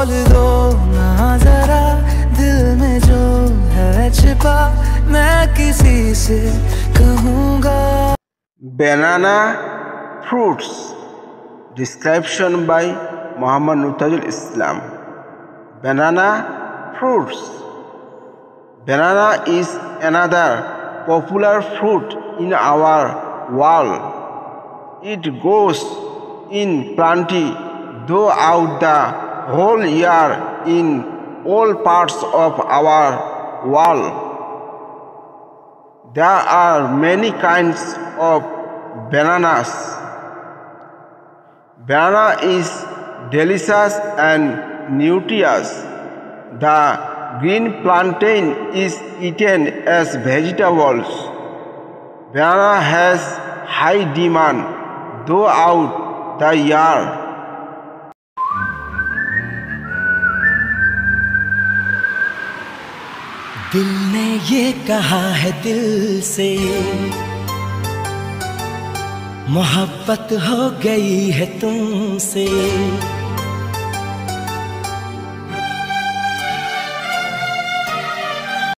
बोल दो ना जरा दिल में जो है छिपा, मैं किसी से कहूँगा। Banana fruits. Description by Muhammad Nurtajul Islam. Banana fruits. Banana is another popular fruit in our world. It grows in plenty throughout the whole year in all parts of our world. There are many kinds of bananas. Banana is delicious and nutritious. The green plantain is eaten as vegetables. Banana has high demand throughout the year. दिल ने ये कहा है दिल से, मोहब्बत हो गई है तुमसे।